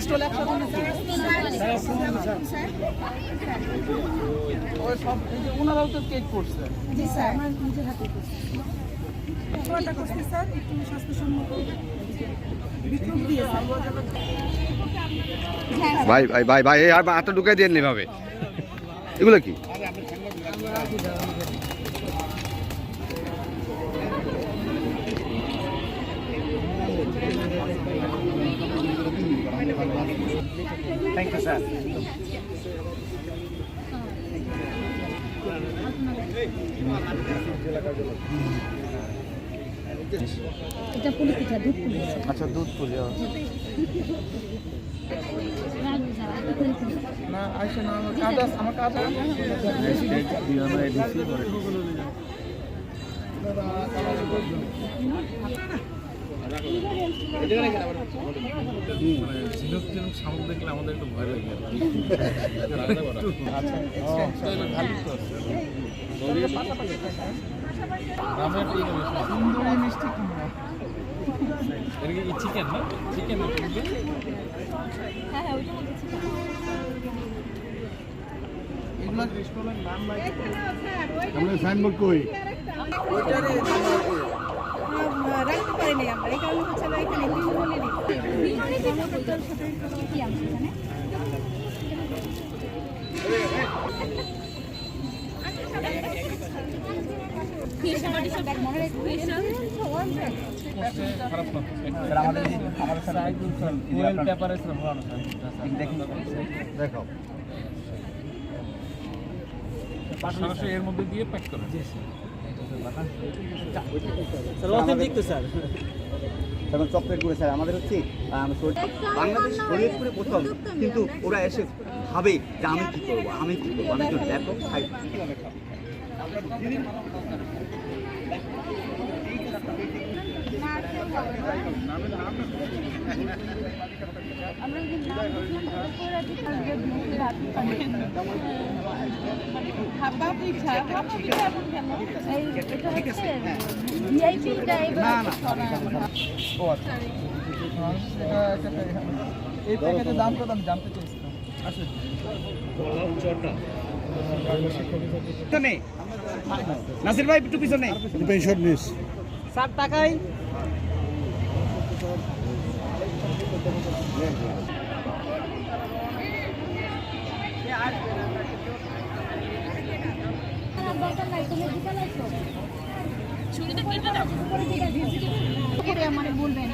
Stall একসাথে নাকি? ওই সব এই যে ওনারাও তো কেক করছে। জি স্যার, আমার নিজের হাতে করছি। খাবারটা করছি স্যার একটু স্বাস্থ্যসম্মত বিক্রম দিয়ে স্যার। ভাই ভাই ভাই ভাই এই হাতটা ঢুকাই দিয়ে এভাবে এগুলো কি? Thank you sir. এটা পুলি পিঠা, দুধ পুলি। আচ্ছা দুধ পুলি। না আইসে না, আমার কাজ আছে, আমার কাজ আছে। সামনে দেখলে আমাদের একটু ভয় লাগে। সুন্দরী মিষ্টি কুমড়া। এটা কি চিকেন না? চিকেন না? হ্যাঁ হ্যাঁ, ওইটা মধ্যে ছিল। এগুলো রেস্টুরেন্ট নাম লাগে। আমরা সাইনবোর্ড কই? ওইটারে রাখতে পারিনি আমরা, এই কারণে হচ্ছে না এখানে কি আছে এখানে? খারাপ না। আমাদের সাথে ফুয়েল পেপারে ছিল ভরানো স্যার। দেখো সরাসরি এর মধ্যে দিয়ে প্যাক করেন। তখন চকলেট করে স্যার আমাদের হচ্ছে বাংলাদেশ শরীয়তপুরে প্রথম, কিন্তু ওরা এসে ভাবে যে আমি কী করবো, আমি কী করবো, আমি তো ব্যাপক খাই। ভাপা পিঠা, ভাপা পিঠা এখন কেন? এই এটা হচ্ছে ভিআইপিটা এবার ও আচ্ছা। এই প্যাকেটের দাম কত আমি জানতে চাইছিলাম। আচ্ছা পিছনে নাসির ভাই একটু পিছনে পেনশন নিস 60 টাকায়। মানে বলবেন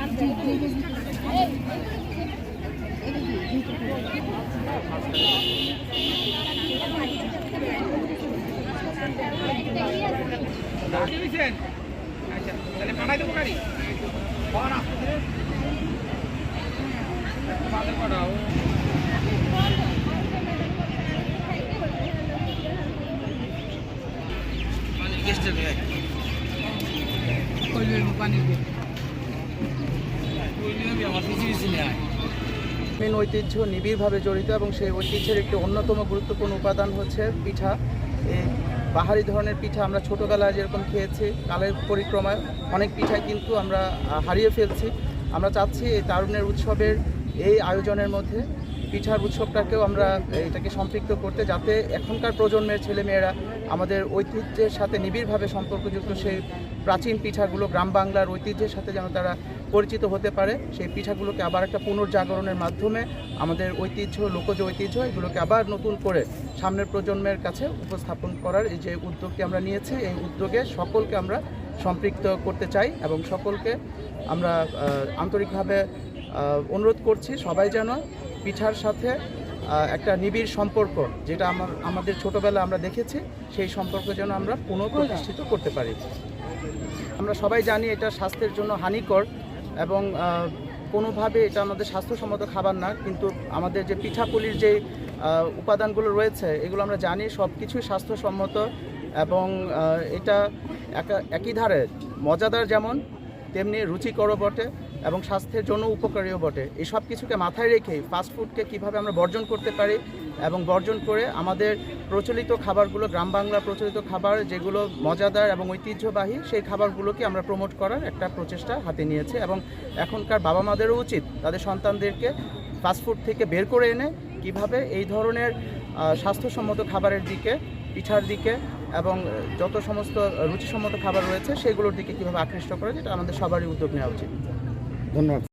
মেন ঐতিহ্য নিবিড়ভাবে জড়িত এবং সেই ঐতিহ্যের একটি অন্যতম গুরুত্বপূর্ণ উপাদান হচ্ছে পিঠা। এই পাহাড়ি ধরনের পিঠা আমরা ছোটোবেলায় যেরকম খেয়েছি, কালের পরিক্রমায় অনেক পিঠাই কিন্তু আমরা হারিয়ে ফেলছি। আমরা চাচ্ছি এই তারুণ্যের উৎসবের এই আয়োজনের মধ্যে পিঠার উৎসবটাকেও আমরা এটাকে সম্পৃক্ত করতে, যাতে এখনকার প্রজন্মের ছেলেমেয়েরা আমাদের ঐতিহ্যের সাথে নিবিড়ভাবে সম্পর্কযুক্ত সেই প্রাচীন পিঠাগুলো, গ্রাম বাংলার ঐতিহ্যের সাথে যেন তারা পরিচিত হতে পারে। সেই পিঠাগুলোকে আবার একটা পুনর্জাগরণের মাধ্যমে আমাদের ঐতিহ্য, লোকজ ঐতিহ্য এগুলোকে আবার নতুন করে সামনের প্রজন্মের কাছে উপস্থাপন করার এই যে উদ্যোগটি আমরা নিয়েছি, এই উদ্যোগে সকলকে আমরা সম্পৃক্ত করতে চাই এবং সকলকে আমরা আন্তরিকভাবে অনুরোধ করছি সবাই যেন পিঠার সাথে একটা নিবিড় সম্পর্ক, যেটা আমাদের ছোটোবেলা আমরা দেখেছি, সেই সম্পর্ক যেন আমরা পুনঃপ্রতিষ্ঠিত করতে পারি। আমরা সবাই জানি এটা স্বাস্থ্যের জন্য হানিকর এবং কোনোভাবে এটা আমাদের স্বাস্থ্যসম্মত খাবার না, কিন্তু আমাদের যে পিঠাপুলির যে উপাদানগুলো রয়েছে এগুলো আমরা জানি সব কিছুই স্বাস্থ্যসম্মত এবং এটা একই ধারে মজাদার যেমন তেমনি রুচিকরও বটে এবং স্বাস্থ্যের জন্য উপকারীও বটে। এই সব কিছুকে মাথায় রেখেই ফাস্টফুডকে কীভাবে আমরা বর্জন করতে পারি এবং বর্জন করে আমাদের প্রচলিত খাবারগুলো, গ্রাম বাংলা প্রচলিত খাবার যেগুলো মজাদার এবং ঐতিহ্যবাহী, সেই খাবারগুলোকে আমরা প্রমোট করার একটা প্রচেষ্টা হাতে নিয়েছে। এবং এখনকার বাবা মাদেরও উচিত তাদের সন্তানদেরকে ফাস্টফুড থেকে বের করে এনে কিভাবে এই ধরনের স্বাস্থ্যসম্মত খাবারের দিকে, পিঠার দিকে এবং যত সমস্ত রুচিসম্মত খাবার রয়েছে সেগুলোর দিকে কীভাবে আকৃষ্ট করা যায়, এটা আমাদের সবারই উদ্যোগ নেওয়া উচিত। ধন্যবাদ।